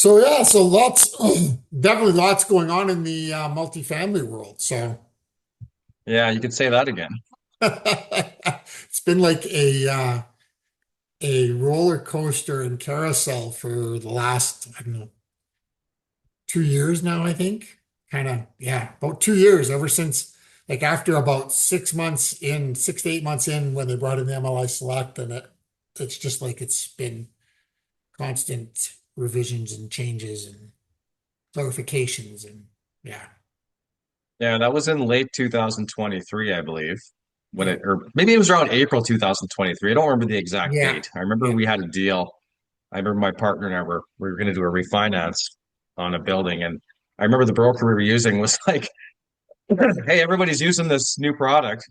So yeah, so lots, definitely lots going on in the multifamily world. So Yeah, you could say that again. it's been like a roller coaster and carousel for the last, I don't know, 2 years now, I think. Kind of, yeah, about 2 years ever since, like after about 6 months in, 6 to 8 months in when they brought in the MLI Select, and it's just like it's been constant revisions and changes and clarifications and yeah, Yeah, that was in late 2023, I believe. When yeah, it, or maybe it was around April 2023. I don't remember the exact yeah, date. I remember yeah. we had a deal. I remember my partner and I were going to do a refinance on a building, and I remember the broker we were using was like, "Hey, everybody's using this new product,"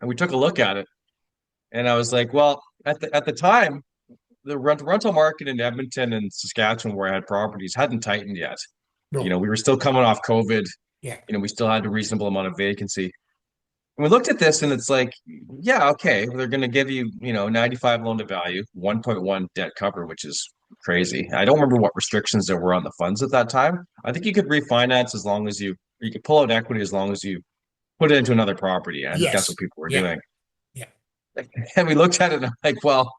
and we took a look at it, and I was like, "Well, at the time, the rental market in Edmonton and Saskatchewan, where I had properties, hadn't tightened yet. No, We were still coming off COVID. yeah, We still had a reasonable amount of vacancy. And we looked at this and it's like, yeah, okay, they're going to give you, 95 loan to value, 1.1 debt cover, which is crazy. I don't remember what restrictions there were on the funds at that time. I think you could refinance as long as you could pull out equity as long as you put it into another property. I think that's what yes, people were yeah, doing. yeah, And we looked at it and I'm like, well,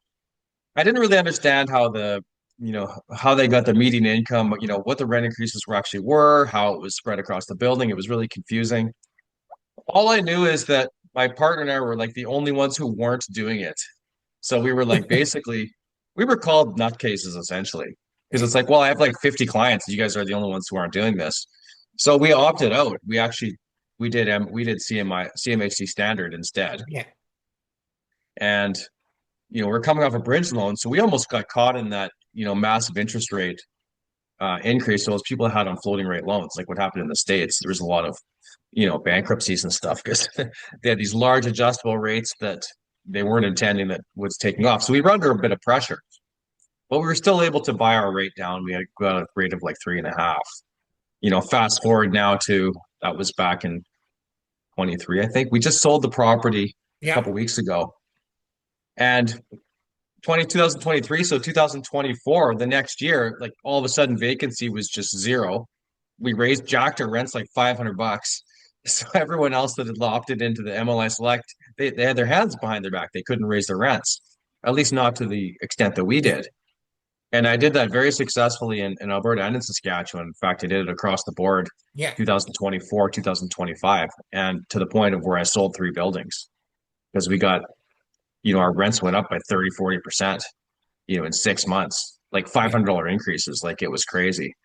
I didn't really understand how they got the median income, what the rent increases were actually were, how it was spread across the building. It was really confusing. All I knew is that my partner and I were like the only ones who weren't doing it. So we were like basically we were called nutcases essentially. Because yeah, it's like, well, I have like 50 clients. You guys are the only ones who aren't doing this. So we opted out. We did CMHC standard instead. yeah. And we're coming off a bridge loan. So we almost got caught in that, massive interest rate increase. So as people had on floating rate loans, like what happened in the States, there was a lot of bankruptcies and stuff because they had these large adjustable rates that they weren't intending that was taking off. So we were under a bit of pressure, but we were still able to buy our rate down. We had got a rate of like 3.5. Fast forward now to that was back in 23, I think. We just sold the property a Yeah. couple weeks ago. And 2023, so 2024, the next year, like all of a sudden vacancy was just zero. We raised jacked our rents like $500. So everyone else that had opted into the MLI Select, they had their hands behind their back. They couldn't raise their rents, at least not to the extent that we Yeah. did. And I did that very successfully in Alberta and in Saskatchewan. In fact, I did it across the board, Yeah. 2024, 2025, and to the point of where I sold three buildings because we got, our rents went up by 30, 40%, in 6 months, like Yeah. $500 increases. Like it was crazy.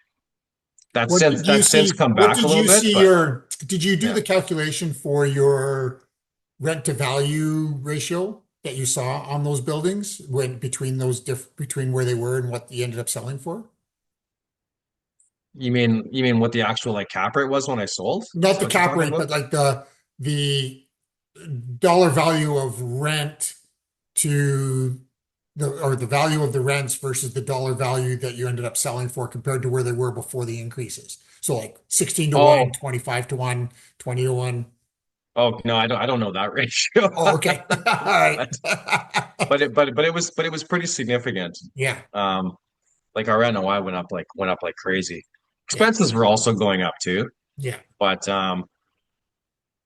What did you That's since see? come What back a did little you bit, see but did you do yeah. the calculation for your rent to value ratio that you saw on those buildings when between where they were and what you ended up selling for? You mean what the actual like cap rate was when I sold? Is Not that the what you're cap talking rate, about? but like the dollar value of rent to the value of the rents versus the dollar value that you ended up selling for compared to where they were before the increases. So like 16 to 1, Oh, 25 to 1, 20 to 1. oh no, I don't know that ratio. Oh, okay. All right. but but it was pretty significant. Yeah. Um, like our NOI went up like crazy. Yeah. Expenses were also going up too, Yeah. but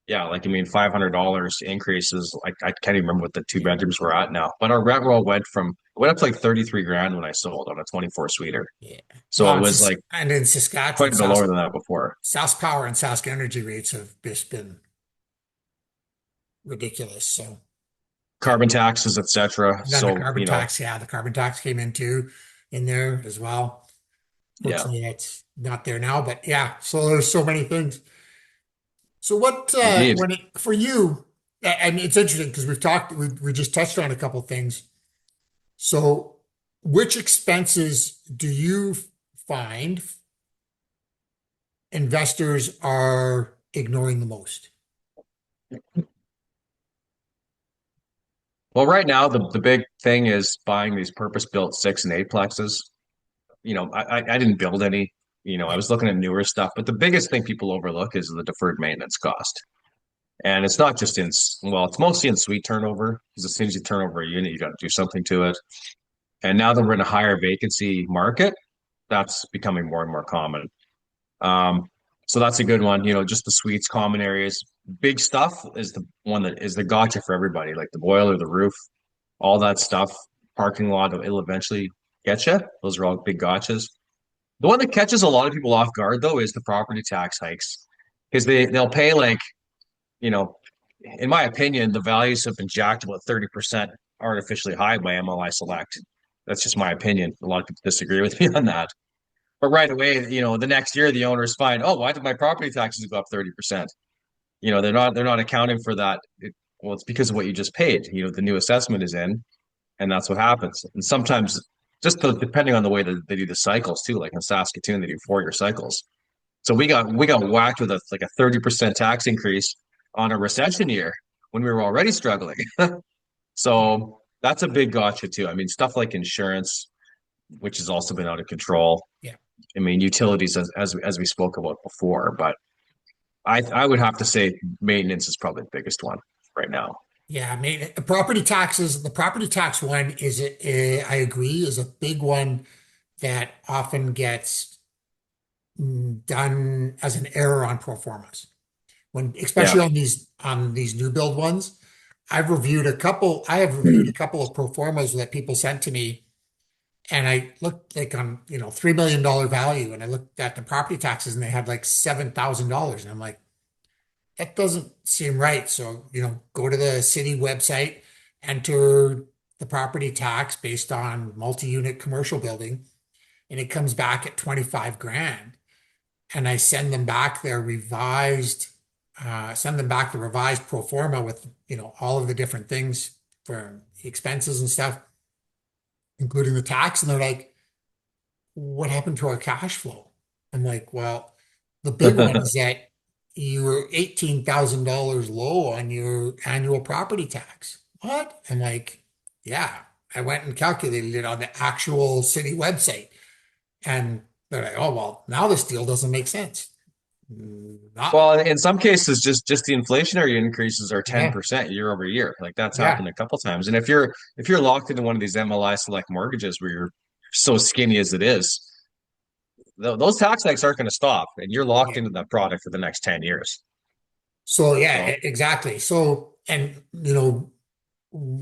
yeah, like $500 increases. Like I can't even remember what the two Yeah. bedrooms were at now. But our rent roll went up to like 33 grand when I sold on a 24 suiter. Yeah. So Well, it was like and in quite Saskatchewan, a bit lower than that before. South Power and Sask Energy rates have just been ridiculous. So yeah. Carbon taxes, etc. And then the So, carbon tax, yeah, the carbon tax came in too in there as well. yeah, Fortunately, it's not there now, but yeah, so there's so many things. So what indeed. when it for you, and it's interesting because we just touched on a couple things. So which expenses do you find investors are ignoring the most? Well, right now the big thing is buying these purpose-built six and eight plexes. I didn't build any. I Yeah. was looking at newer stuff, but the biggest thing people overlook is the deferred maintenance cost. And it's not just well, it's mostly in suite turnover because as soon as you turn over a unit, you got to do something to it. And now that we're in a higher vacancy market, that's becoming more and more common. Um, so that's a good one. Just the suites, common areas. Big stuff is the one that is the gotcha for everybody, like the boiler, the roof, all that stuff. Parking lot, it'll eventually get you. Those are all big gotchas. The one that catches a lot of people off guard, though, is the property tax hikes because they'll pay like, you know, in my opinion, the values have been jacked about 30% artificially high by MLI Select. That's just my opinion. A lot of people disagree with me on that. But right away, the next year the owners find, oh, why did my property taxes go up 30%? They're not accounting for that. Well, it's because of what you just paid. The new assessment is in, and that's what happens. And sometimes depending on the way that they do the cycles too, like in Saskatoon, they do 4-year cycles. So we got whacked with a 30% tax increase on a recession year when we were already struggling. So that's a big gotcha too. I mean, stuff like insurance, which has also been out of control. Yeah. I mean, utilities as we spoke about before, but I would have to say maintenance is probably the biggest one right now. Yeah, I mean, property taxes, the property tax one I agree, is a big one that often gets done as an error on pro formas. Yeah. Especially on these new build ones. I have reviewed a couple of pro formas that people sent to me, and I looked like on, $3 million value, and I looked at the property taxes and they had like $7,000. And I'm like, that doesn't seem right. So, go to the city website, enter the property tax based on multi-unit commercial building, and it comes back at 25 grand. And I send them back the revised pro forma with, all of the different things for expenses and stuff, including the tax. And they're like, what happened to our cash flow? I'm like, well, the big one is that you were $18,000 low on your annual property tax. What? I'm like, yeah, I went and calculated it on the actual city website. And they're like, oh, well, now this deal doesn't make sense. Not, Well, in some cases, just the inflationary increases are yeah, 10% year over year. Like that's yeah, happened a couple times. And if you're locked into one of these MLI Select mortgages where you're so skinny as it is, those tax hikes aren't going to stop, and you're locked yeah. into that product for the next 10 years. So yeah, So exactly. So, and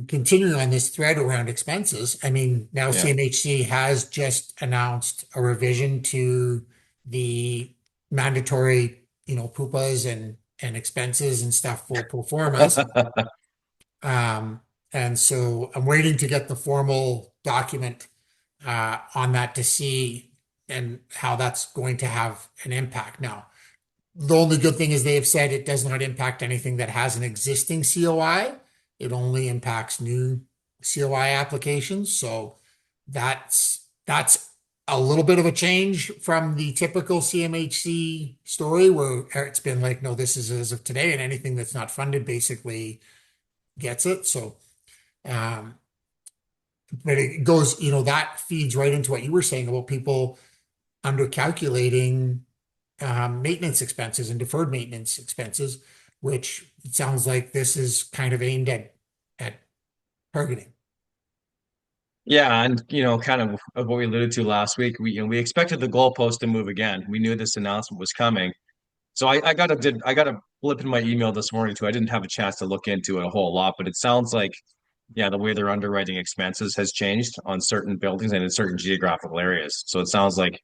continuing on this thread around expenses, I mean, now yeah. CMHC has just announced a revision to the mandatory, PUPAs and expenses and stuff for pro formas. Um, and so I'm waiting to get the formal document on that to see and how that's going to have an impact. Now, the only good thing is they have said it does not impact anything that has an existing COI. It only impacts new COI applications. So that's a little bit of a change from the typical CMHC story where it's been like, no, this is as of today, and anything that's not funded basically gets it. So, um, but it goes, that feeds right into what you were saying about people under calculating maintenance expenses and deferred maintenance expenses, which it sounds like this is kind of aimed at targeting. Yeah, and kind of what we alluded to last week, we expected the goalpost to move again. We knew this announcement was coming. So I got a blip in my email this morning too. I didn't have a chance to look into it a whole lot, but it sounds like yeah, the way they're underwriting expenses has changed on certain buildings and in certain geographical areas. So it sounds like,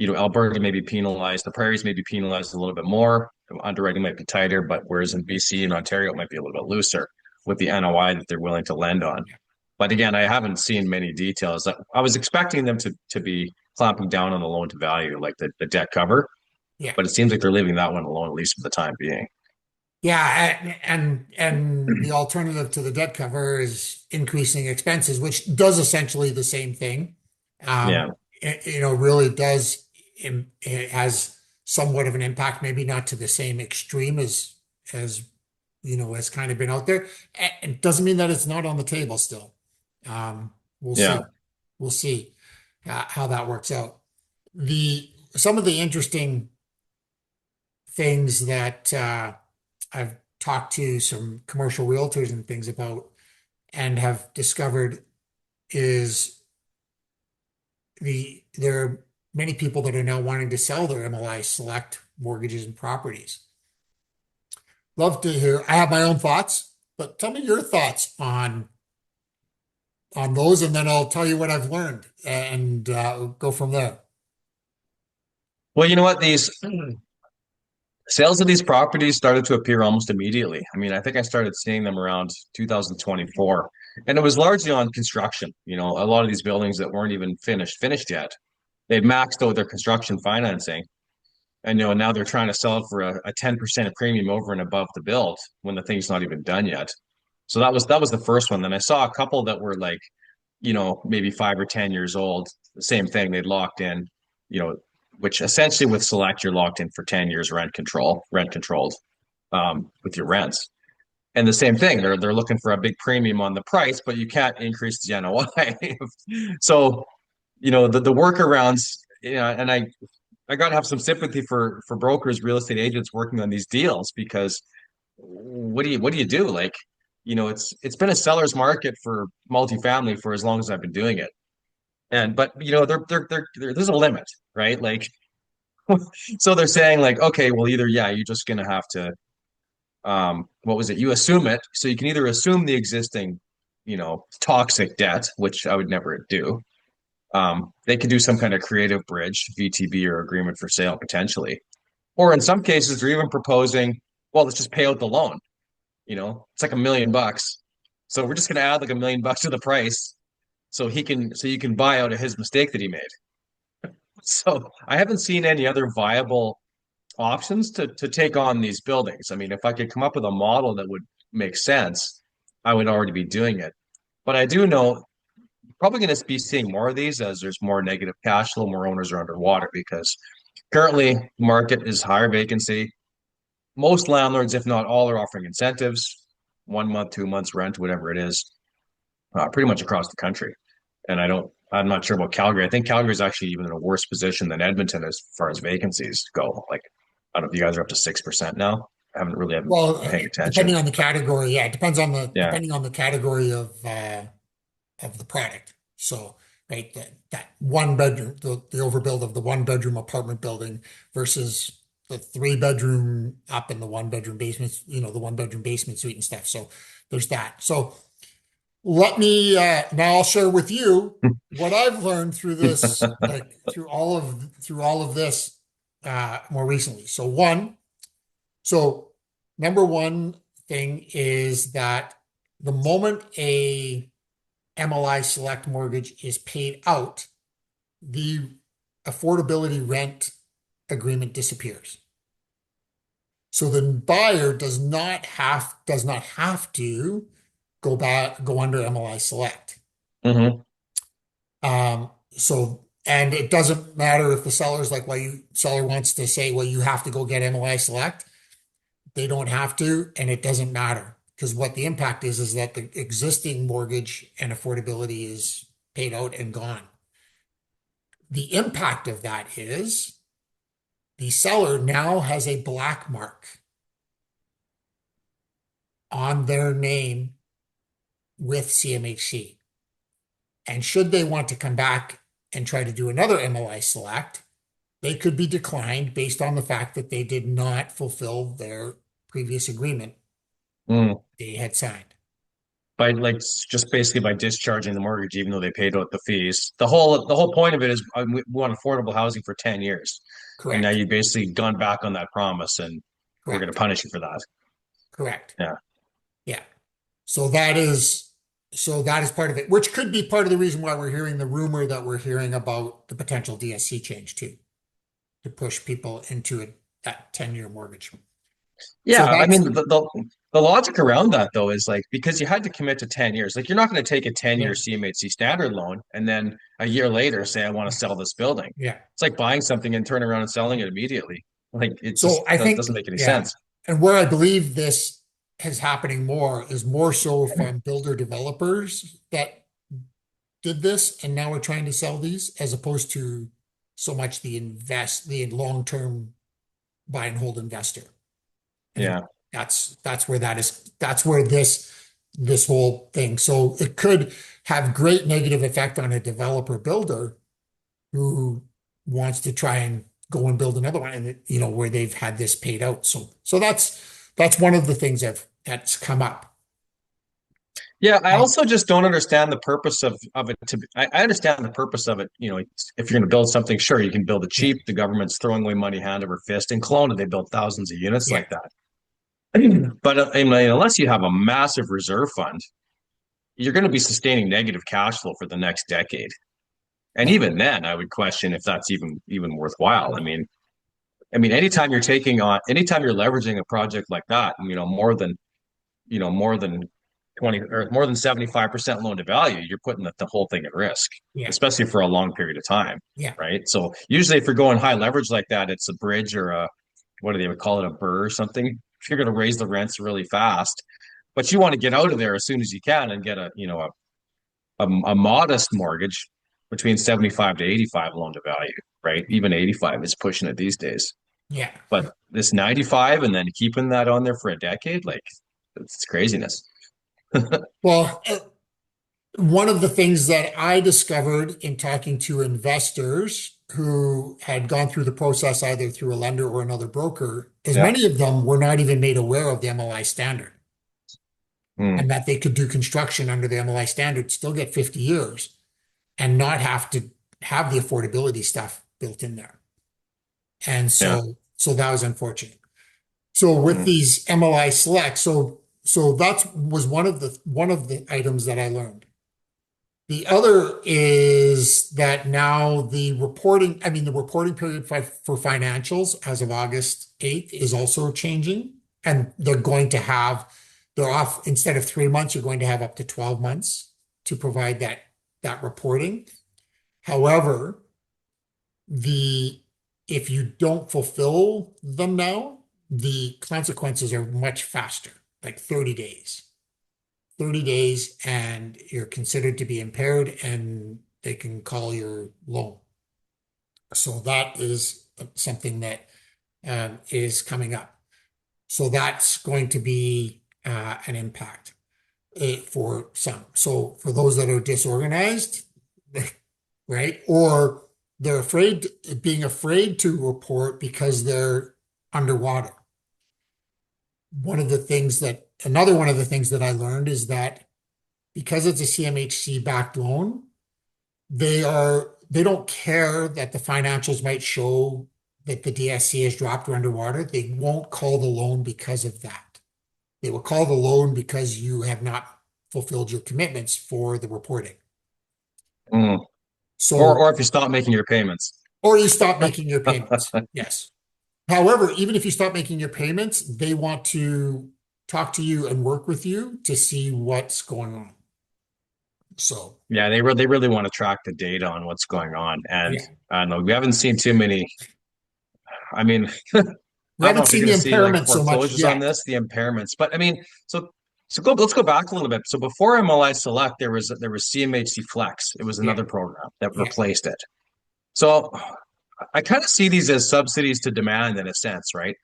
Alberta may be penalized, the prairies may be penalized a little bit more. Underwriting might be tighter, but whereas in BC and Ontario it might be a little bit looser with the NOI that they're willing to lend on. But again, I haven't seen many details. I was expecting them to be clamping down on the loan to value, like the debt cover, Yeah. but it seems like they're leaving that one alone, at least for the time being. Yeah, and the alternative to the debt cover is increasing expenses, which does essentially the same thing. Yeah. Really does it has somewhat of an impact, maybe not to the same extreme as has kind of been out there. It doesn't mean that it's not on the table still. We'll Yeah. see. We'll see how that works out. The Some of the interesting things that I've talked to some commercial realtors and things about and have discovered is they're many people that are now wanting to sell their MLI Select mortgages and properties. Love to hear. I have my own thoughts, but tell me your thoughts on those, and then I'll tell you what I've learned and go from there. Well, you know what? These sales of these properties started to appear almost immediately. I mean, I think I started seeing them around 2024, and it was largely on construction. You know, a lot of these buildings that weren't even finished yet. They've maxed out their construction financing, and now they're trying to sell it for a 10% premium over and above the build when the thing's not even done yet. So that was the first one. Then I saw a couple that were like, maybe 5 or 10 years old. The same thing. They'd locked in, you know, which essentially with Select, you're locked in for 10 years rent controlled, with your rents. And the same thing, they're looking for a big premium on the price, but you can't increase the NOI. So, the workarounds, and I got to have some sympathy for brokers, real estate agents working on these deals, because what do you do? Like, it's been a seller's market for multifamily for as long as I've been doing it. But there's a limit, right? Like, so they're saying like, okay, well, either, yeah, you're just gonna have to, what was it? You assume it. So you can either assume the existing, toxic debt, which I would never do. They could do some kind of creative bridge, VTB or agreement for sale potentially. Or in some cases, they're even proposing, well, let's just pay out the loan. It's like $1 million. So we're just gonna add like $1 million to the price so you can buy out of his mistake that he made. So I haven't seen any other viable options to take on these buildings. I mean, if I could come up with a model that would make sense, I would already be doing it. But I do know probably going to be seeing more of these as there's more negative cash flow, more owners are underwater because currently the market is higher vacancy. Most landlords, if not all, are offering incentives, 1 month, 2 months rent, whatever it is, pretty much across the country. And I'm not sure about Calgary. I think Calgary is actually even in a worse position than Edmonton as far as vacancies go. Like, I don't know if you guys are up to 6% now. I haven't Well, been paying attention. depending on the category, yeah, it depends on the Yeah. depending on the category of the product. So, right, that one bedroom, the overbuild of the one bedroom apartment building versus the three bedroom up in the one bedroom basement, the one bedroom basement suite and stuff. So there's that. So let me now I'll share with you what I've learned through this, like through all of this more recently. So number one thing is that the moment a MLI Select mortgage is paid out, the affordability rent agreement disappears. So the buyer does not have to go under MLI Select. Hmm. And it doesn't matter if the seller's like, seller wants to say, well, you have to go get MLI Select. They don't have to, and it doesn't matter because what the impact is that the existing mortgage and affordability is paid out and gone. The impact of that is the seller now has a black mark on their name with CMHC. And should they want to come back and try to do another MLI Select, they could be declined based on the fact that they did not fulfill their previous agreement Mm. they had signed. By like just basically by discharging the mortgage, even though they paid out the fees. The whole point of it is we want affordable housing for 10 years. And now Correct. you've basically gone back on that promise and we're going to Correct. punish you for that. Correct. Yeah. Yeah. So that is part of it, which could be part of the reason why we're hearing the rumor that we're hearing about the potential DSC change too, to push people into that 10-year mortgage. So Yeah, I that's mean the logic around that though is like because you had to commit to 10 years. Like you're not going to take a 10-year yeah, CMHC standard loan and then a year later say I want to sell this building. yeah. It's like buying something and turning around and selling it immediately. Like it So just I doesn't think, make any yeah, sense. and where I believe this is happening more is more so from builder developers that did this and now we're trying to sell these as opposed to so much the long-term buy and hold investor. And Yeah. that's where this whole thing. So it could have great negative effect on a developer builder who wants to try and go and build another one, and where they've had this paid out. So that's one of the things that's come up. Yeah, I Um, also just don't understand the purpose of it I understand the purpose of it. If you're going to build something, sure, you can build it yeah, cheap. The government's throwing away money hand over fist. In Kelowna, they built thousands of units yeah, like that. But I mean, unless you have a massive reserve fund, you're going to be sustaining negative cash flow for the next decade. And yeah, even then, I would question if that's even worthwhile. Anytime you're leveraging a project like that, more than 20 or more than 75% loan to value, you're putting the whole thing at risk, yeah, especially for a long period of time, yeah, right? So usually if you're going high leverage like that, it's a bridge or what do they would call it, a burr or something. If you're going to raise the rents really fast, but you want to get out of there as soon as you can and get a modest mortgage between 75 to 85 loan to value, right? Even 85 is pushing it these days. yeah. But this 95 and then keeping that on there for a decade, like it's craziness. Well, one of the things that I discovered in talking to investors who had gone through the process either through a lender or another broker is Yeah. many of them were not even made aware of the MLI standard, Mm, and that they could do construction under the MLI standard, still get 50 years, and not have to have the affordability stuff built in there. And yeah. so that was unfortunate. So with Mm, these MLI Select, so that was one of the items that I learned. The other is that now the reporting period for financials as of August 8th is also changing. And they're off, instead of 3 months, you're going to have up to 12 months to provide that reporting. However, the if you don't fulfill them now, the consequences are much faster, like 30 days. 30 days and you're considered to be impaired and they can call your loan. So that is something that is coming up. So that's going to be an impact for some. So for those that are disorganized, right? Or they're being afraid to report because they're underwater. Another one of the things that I learned is that because it's a CMHC backed loan, they don't care that the financials might show that the DSC has dropped or underwater. They won't call the loan because of that. They will call the loan because you have not fulfilled your commitments for the reporting. mm. Or So, or if you stop making your payments. or you stop making your payments. Yes. However, even if you stop making your payments, they want to talk to you and work with you to see what's going on. So, Yeah, they really want to track the data on what's going on. And yeah, I don't know, we haven't seen too many. I mean, we I don't know haven't if you're seen going the to see like impairment so much foreclosures on yet. this, the impairments. But I mean, let's go back a little bit. So before MLI Select, there was CMHC Flex. It was Yeah, another program that yeah, replaced it. So I kind of see these as subsidies to demand in a sense, right?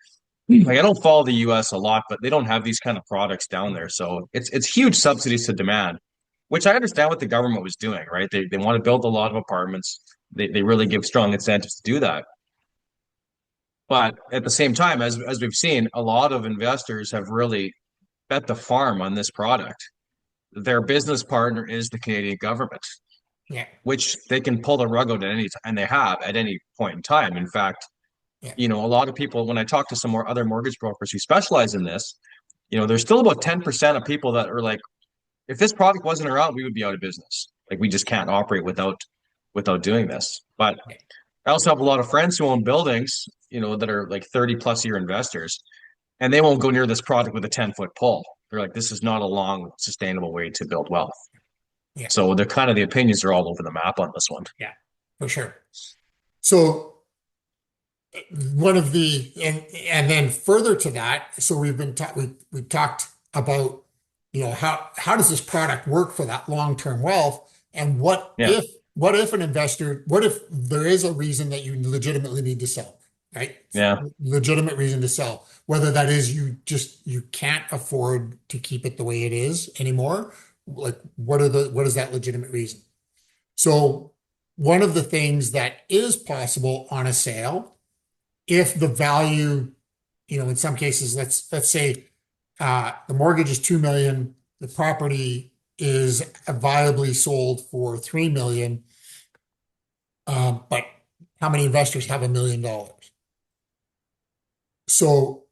Like I don't follow the US a lot, but they don't have these kind of products down there. So it's huge subsidies to demand, which I understand what the government was doing, right? They want to build a lot of apartments. They really give strong incentives to do that. But at the same time, as we've seen, a lot of investors have really bet the farm on this product. Their business partner is the Canadian government, yeah, which they can pull the rug out at any time, and they have at any point in time. In fact, yeah, a lot of people, when I talk to some more other mortgage brokers who specialize in this, there's still about 10% of people that are like, if this product wasn't around, we would be out of business. Like we just can't operate without doing this. But yeah, I also have a lot of friends who own buildings, that are like 30 plus year investors, and they won't go near this product with a 10-foot pole. They're like, this is not a long, sustainable way to build wealth. yeah, So they're kind of the opinions are all over the map on this one. yeah, for sure. So one of the and then further to that, so we've talked about how does this product work for that long-term wealth, and Yeah. what if there is a reason that you legitimately need to sell, right? Yeah. Legitimate reason to sell, whether that is you can't afford to keep it the way it is anymore. Like what is that legitimate reason? So one of the things that is possible on a sale, if the value, in some cases, let's say the mortgage is 2 million, the property is viably sold for 3 million, but how many investors have $1 million? So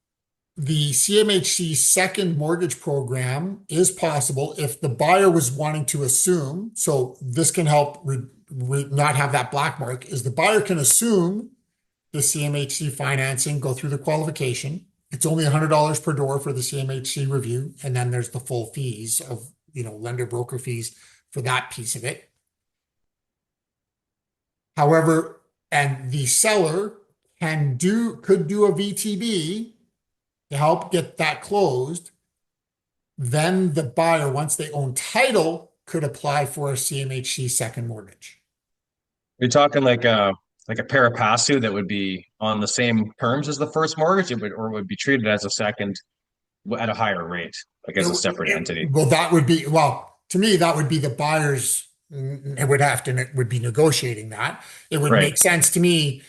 the CMHC second mortgage program is possible if the buyer was wanting to assume. So this can help not have that black mark. Is the buyer can assume the CMHC financing, go through the qualification. It's only $100 per door for the CMHC review, and then there's the full fees of lender broker fees for that piece of it. However, and the seller could do a VTB to help get that closed. Then the buyer, once they own title, could apply for a CMHC second mortgage. You're talking like a pari passu that would be on the same terms as the first mortgage, or would be treated as a second at a higher rate, like as a separate entity. Well, to me, that would be the buyer's. It would be negotiating that. It would Right. make sense to me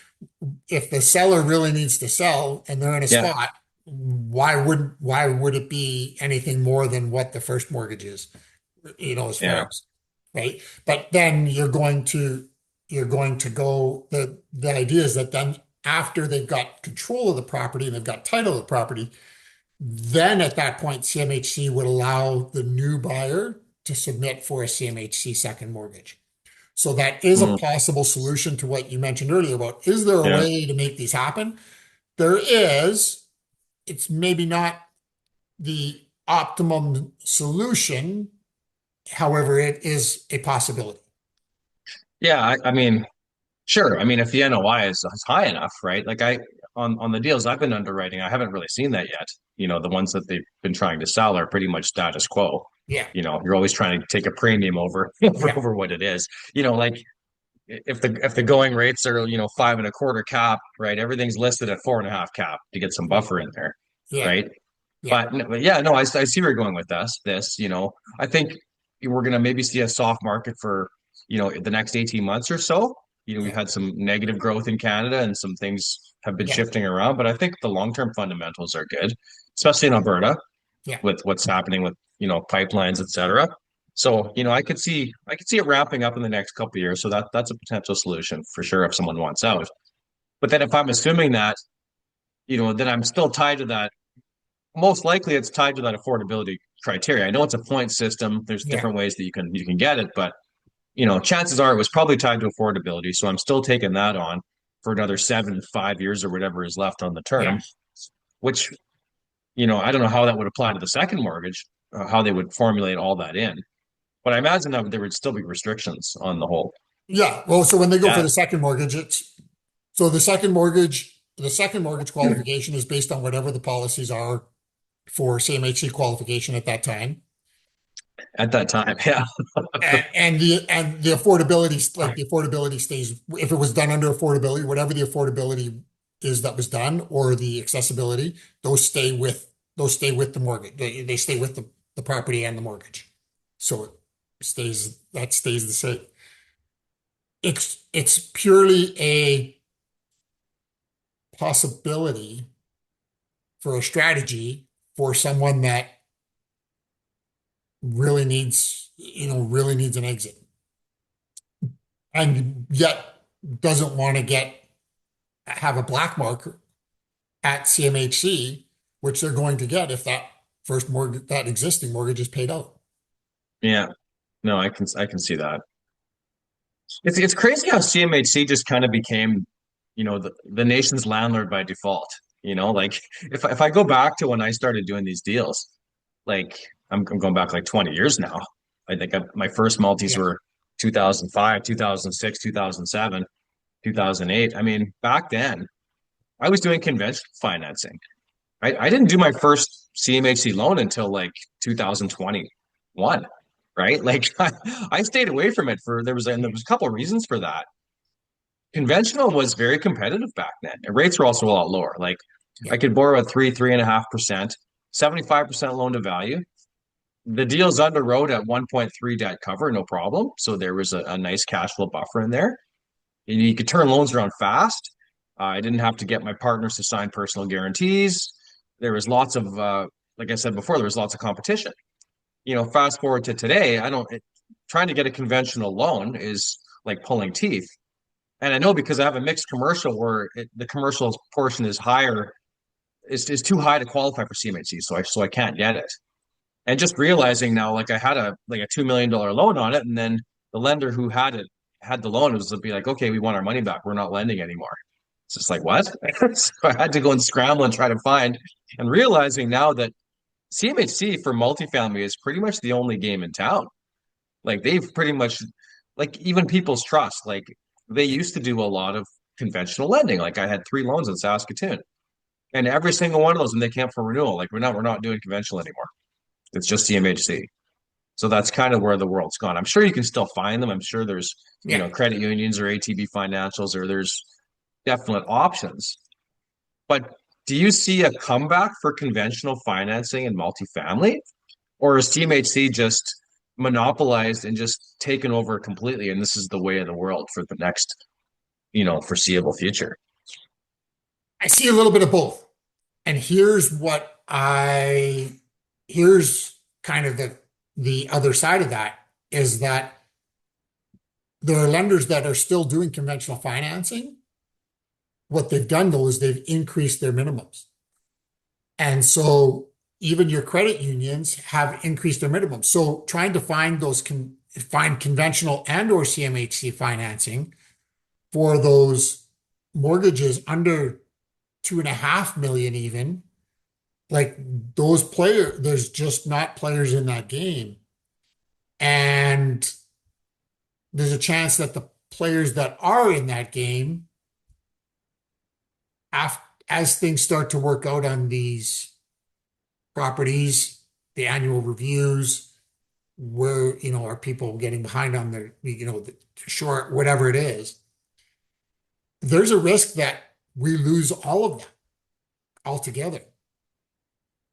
if the seller really needs to sell and they're in a Yeah. spot. Why would it be anything more than what the first mortgage is? As far Yeah. as right. But then you're going to go. The idea is that then after they've got control of the property and they've got title of the property, then at that point, CMHC would allow the new buyer to submit for a CMHC second mortgage. So that is a Mm, possible solution to what you mentioned earlier about, is there a yeah. way to make these happen? There is. It's maybe not the optimum solution. However, it is a possibility. Yeah. I mean, sure. I mean, if the NOI is high enough, right? Like on the deals I've been underwriting, I haven't really seen that yet. The ones that they've been trying to sell are pretty much status quo. Yeah. You're always trying to take a premium over Yeah. over what it is. Like if the going rates are 5.25 cap, right? Everything's listed at 4.5 cap to get some Right. buffer in there, Yeah. right? Yeah. But yeah, no, I see where you're going with this. I think we're gonna maybe see a soft market for the next 18 months or so. We've Yeah. had some negative growth in Canada and some things have been Yeah. shifting around, but I think the long-term fundamentals are good, especially in Alberta Yeah. with what's happening with pipelines, et cetera. So I could see it ramping up in the next couple of years. So that's a potential solution for sure if someone wants out. But then if I'm assuming that, then I'm still tied to that. Most likely it's tied to that affordability criteria. I know it's a point system. There's Yeah. different ways that you can get it, but chances are it was probably tied to affordability. So I'm still taking that on for another 5 years or whatever is left on the Yeah. term, which I don't know how that would apply to the second mortgage, how they would formulate all that in. But I imagine that there would still be restrictions on the whole. Yeah. Well, so when they go for Yeah, the second mortgage, the second mortgage qualification is based on whatever the policies are for CMHC qualification at that time. at that time. Yeah. And the affordability stays, if it was done under affordability, whatever the affordability is that was done, or the accessibility, those stay with the mortgage. They stay with the property and the mortgage. So that stays the same. It's purely a possibility for a strategy for someone that really needs an exit, and yet doesn't want to have a black mark at CMHC, which they're going to get if that existing mortgage is paid out. Yeah. No, I can see that. It's crazy how CMHC just kind of became, the nation's landlord by default. Like if I go back to when I started doing these deals, like I'm going back like 20 years now. I think my first multis Yeah. were 2005, 2006, 2007, 2008. I mean, back then I was doing conventional financing. I didn't do my first CMHC loan until like 2021, right? Like I stayed away from it and there was a couple of reasons for that. Conventional was very competitive back then, and rates were also a lot lower. Like Yeah. I could borrow at 3.5%, 75% loan to value. The deal's underwrote at 1.3 debt cover, no problem. So there was a nice cash flow buffer in there. you could turn loans around fast. I didn't have to get my partners to sign personal guarantees. There was lots of, like I said before, there was lots of competition. Fast forward to today, trying to get a conventional loan is like pulling teeth. And I know because I have a mixed commercial where the commercial portion is higher, is too high to qualify for CMHC, so I can't get it. And just realizing now, like I had a $2 million loan on it, and then the lender who had the loan was to be like, okay, we want our money back. We're not lending anymore. It's just like what? So I had to go and scramble and try to find, and realizing now that CMHC for multifamily is pretty much the only game in town. Like they've pretty much, like even People's Trust, like they used to do a lot of conventional lending. Like I had 3 loans in Saskatoon, and every single one of those when they came up for renewal, like we're not doing conventional anymore. It's just CMHC. So that's kind of where the world's gone. I'm sure you can still find them. I'm sure there's, Yeah. credit unions or ATB financials, or there's definite options. But do you see a comeback for conventional financing in multifamily? Or is CMHC just monopolized and just taken over completely? And this is the way of the world for the next, foreseeable future. I see a little bit of both. And here's kind of the other side of that is that there are lenders that are still doing conventional financing. What they've done though is they've increased their minimums. And so even your credit unions have increased their minimums. So trying to find find conventional and or CMHC financing for those mortgages under 2.5 million even, like those players, there's just not players in that game. And there's a chance that the players that are in that game, as things start to work out on these properties, the annual reviews, where, are people getting behind on the short, whatever it is, there's a risk that we lose all of that altogether.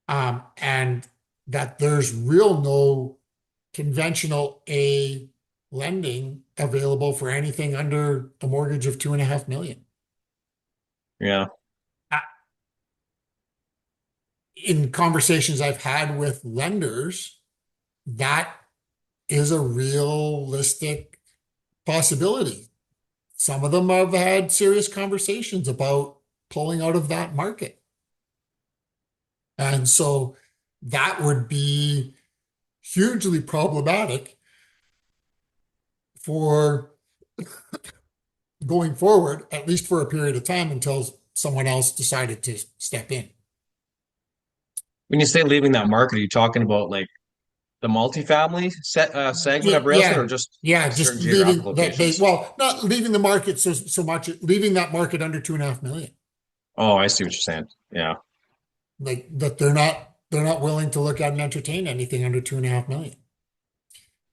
And that there's no conventional lending available for anything under a mortgage of 2.5 million. Yeah. Uh, In conversations I've had with lenders, that is a realistic possibility. Some of them have had serious conversations about pulling out of that market. And so that would be hugely problematic for going forward, at least for a period of time until someone else decided to step in. When you say leaving that market, are you talking about like the multifamily segment Yeah, of real estate, or yeah, just yeah. certain Just geographic leaving locations? not leaving the market so much, leaving that market under 2.5 million. Oh, I see what you're saying. Yeah. Like that they're not willing to look at and entertain anything under 2.5 million.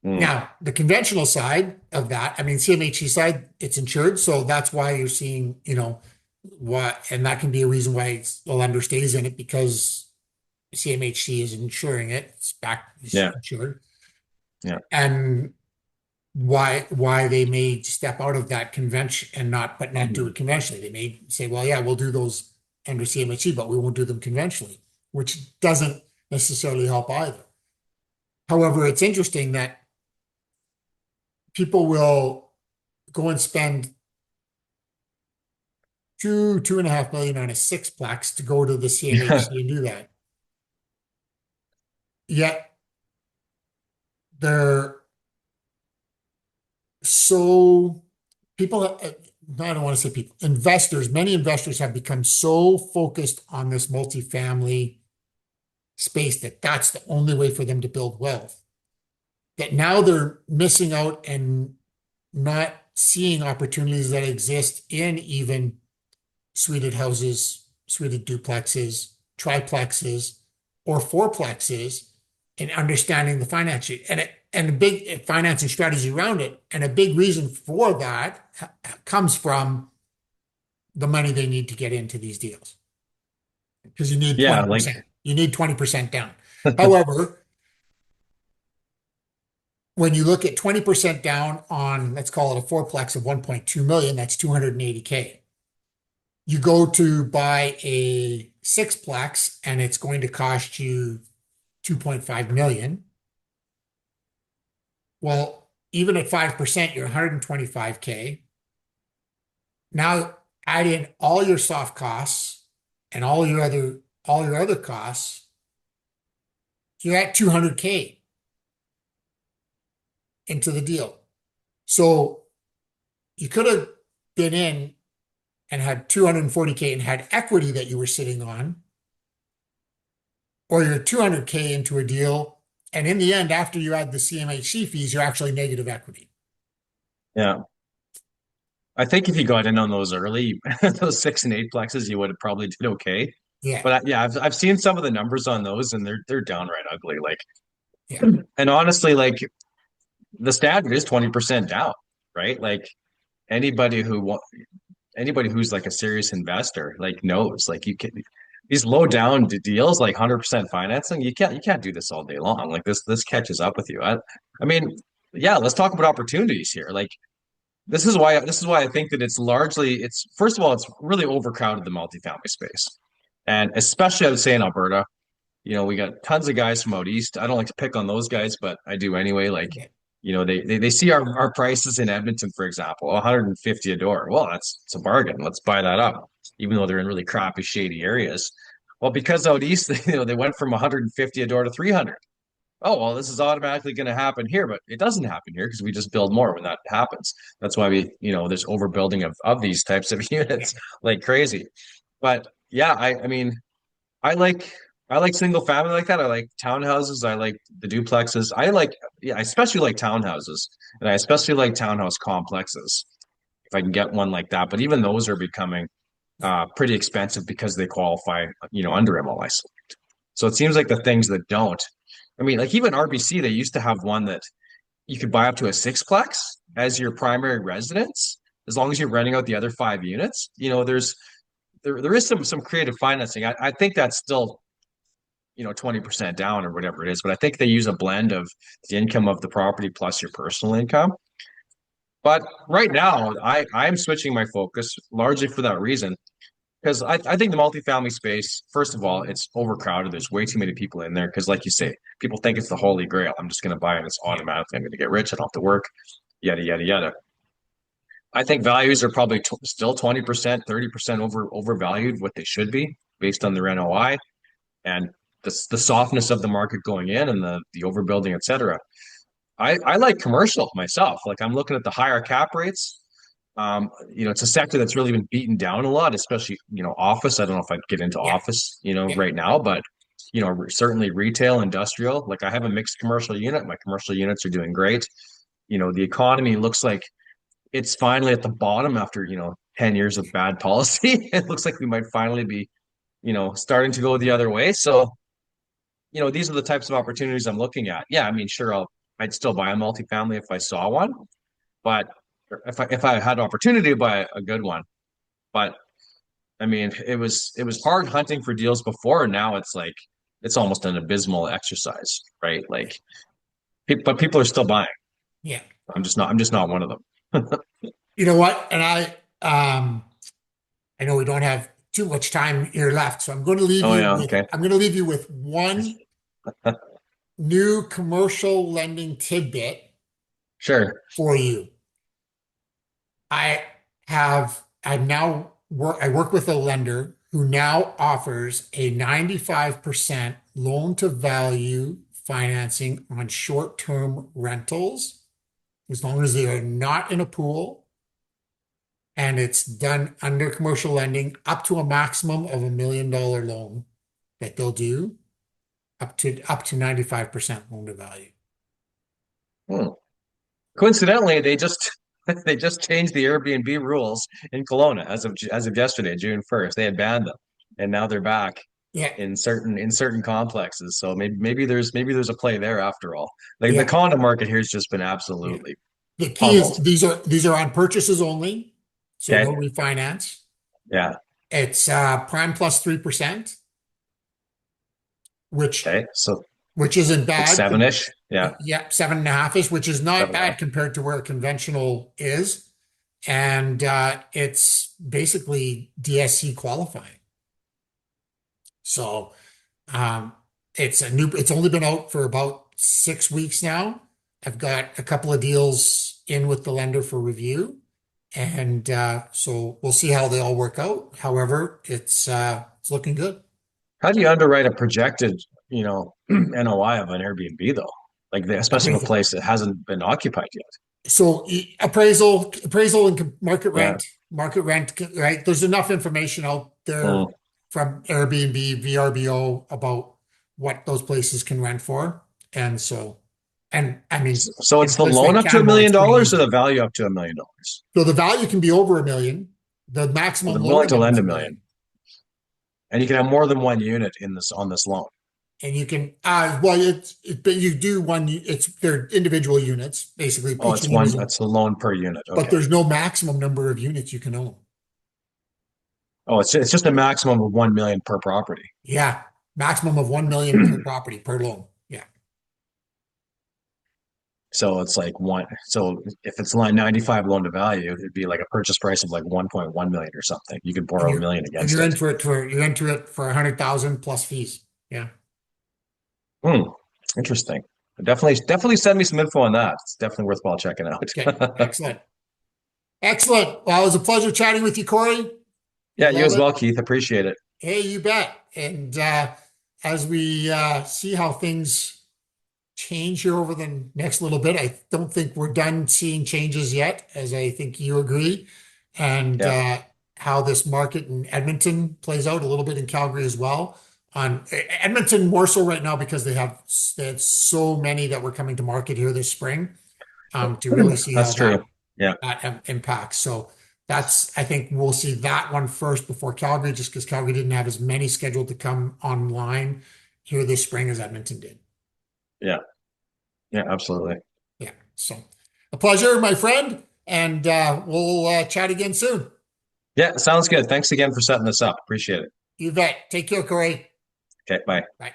Mm. Now, the conventional side of that, I mean, CMHC side, it's insured, so that's why you're seeing, and that can be a reason why the lender stays in it because CMHC is insuring it, it's Yeah. insured, Yeah. and why they may step out of that convention and not do Mhm. it conventionally. They may say, well, yeah, we'll do those under CMHC, but we won't do them conventionally, which doesn't necessarily help either. However, it's interesting that people will go and spend 2.5 million on a sixplex to go to the Yeah. CMHC and do that. Yet they're so people, I don't want to say people, investors, many investors have become so focused on this multifamily space that that's the only way for them to build wealth. That now they're missing out and not seeing opportunities that exist in even suited houses, suited duplexes, triplexes, or fourplexes, and understanding the financing and a big financing strategy around it. And a big reason for that comes from the money they need to get into these deals because you need Yeah. Like, 20%. You need 20% down. However, when you look at 20% down on, let's call it a fourplex of 1.2 million, that's 280K. You go to buy a sixplex and it's going to cost you 2.5 million. Well, even at 5%, you're 125K. Now add in all your soft costs and all your other costs, you're at 200K into the deal. So you could have been in and had 240K and had equity that you were sitting on, or you're 200K into a deal, and in the end, after you add the CMHC fees, you're actually negative equity. Yeah. I think if you got in on those early, those six and eight plexes, you would have probably did okay. Yeah, But yeah, I've seen some of the numbers on those, and they're downright ugly. Like, yeah, and honestly, like the standard is 20% down, right? Like anybody who anybody who's like a serious investor like knows like you can these low down deals like 100% financing, you can't do this all day long. Like this catches up with you. I mean, yeah, let's talk about opportunities here. Like this is why I think that it's first of all, it's really overcrowded the multifamily space. And especially I would say in Alberta, we got tons of guys from out east. I don't like to pick on those guys, but I do anyway. Like, yeah, they see our prices in Edmonton, for example, 150 a door. Well, it's a bargain. Let's buy that up, even though they're in really crappy, shady areas. Well, because out east, they went from 150 a door to 300. Oh, well, this is automatically going to happen here, but it doesn't happen here because we just build more when that happens. That's why there's overbuilding of these types of units like crazy. But yeah, I mean, I like I like single family like that. I like townhouses. I like the duplexes. Yeah, I especially like townhouses, and I especially like townhouse complexes if I can get one like that. But even those are becoming pretty expensive because they qualify, under MLI Select. So it seems like the things that don't. I mean, like even RBC, they used to have one that you could buy up to a sixplex as your primary residence, as long as you're renting out the other five units. There is some creative financing. I think that's still 20% down or whatever it is, but I think they use a blend of the income of the property plus your personal income. But right now, I'm switching my focus largely for that reason. Because I think the multifamily space, first of all, it's overcrowded. There's way too many people in there. Because, like you say, people think it's the holy grail. I'm just going to buy it. It's yeah, automatically. I'm going to get rich. I don't have to work. Yada yada yada. I think values are probably still 20%, 30% overvalued what they should be based on their NOI and the softness of the market going in and the overbuilding, et cetera. I like commercial myself. Like I'm looking at the higher cap rates. It's a sector that's really been beaten down a lot, especially, office. I don't know if I'd get into yeah, office, yeah, right now, but, certainly retail, industrial. Like I have a mixed commercial unit. My commercial units are doing great. The economy looks like it's finally at the bottom after, 10 years of bad policy. It looks like we might finally be, starting to go the other way. So, these are the types of opportunities I'm looking at. Yeah, I mean, sure, I'd still buy a multifamily if I saw one, but if I had an opportunity to buy a good one. But I mean, it was hard hunting for deals before, and now it's like it's almost an abysmal exercise, right? Like, but people are still buying. yeah. I'm just not one of them. You know what? And I know we don't have too much time here left, so Oh yeah, okay, I'm going to leave you with one new commercial lending tidbit sure. for you. I I work with a lender who now offers a 95% loan to value financing on short-term rentals, as long as they are not in a pool, and it's done under commercial lending up to a maximum of $1 million loan that they'll do up to 95% loan to value. Hmm. Coincidentally, they just changed the Airbnb rules in Kelowna as of yesterday, June 1st. They had banned them, and now they're back Yeah, in certain complexes. So maybe there's a play there after all. Like the yeah, condo market here has just been yeah. absolutely The key is pummeled. these are on purchases only, so no Okay. refinance. Yeah. It's prime plus 3%, which Okay. So which isn't Like bad. seven-ish. Yeah, Yeah, 7.5-ish, which is not seven and a bad half. compared to where a conventional is. And it's basically DSC qualifying. So um, it's only been out for about 6 weeks now. I've got a couple of deals in with the lender for review. And so we'll see how they all work out. However, it's looking good. How do you underwrite a projected, NOI of an Airbnb though? Like especially of a Appraisal. place that hasn't been occupied yet. So appraisal and Yeah. market rent, right? There's enough information out there Mm. from Airbnb, VRBO about what those places can rent for. And so, and I mean, So in a it's the place loan like up to a Canmore, million it's pretty dollars or easy. the value up to $1 million? So the value can be over a million. The Well, maximum they're loan willing to amount lend is a a million. million. And you can have more than one unit in this on this loan. And you can, well, but you do they're individual units, basically. Oh, Each it's one one, is, that's a loan per unit. but Okay. there's no maximum number of units you can own. Oh, it's just a maximum of 1 million per property. Yeah, maximum of 1 million per property per loan. Yeah. So it's like one. So if it's line 95 loan to value, it'd be like a purchase price of like 1.1 million or something. You could And borrow a you're million and against it. you're into it for 100,000 plus fees. Yeah. Hmm. Interesting. Definitely send me some info on that. It's definitely worthwhile checking out. Okay. Excellent. Excellent. Well, it was a pleasure chatting with you, Corey. Yeah, you Love as it. well, Keith. Appreciate it. Hey, you bet. And as we see how things change here over the next little bit, I don't think we're done seeing changes yet, as I think you agree. And Yeah. how this market in Edmonton plays out a little bit in Calgary as well. On Edmonton more so right now because they had so many that were coming to market here this spring, to really see how That's true. Yeah. that impacts. So I think we'll see that one first before Calgary, just because Calgary didn't have as many scheduled to come online here this spring as Edmonton did. Yeah. Yeah, absolutely. Yeah. So a pleasure, my friend. And we'll chat again soon. Yeah, sounds good. Thanks again for setting this up. Appreciate it. You bet. Take care, Corey. Okay, bye. Bye.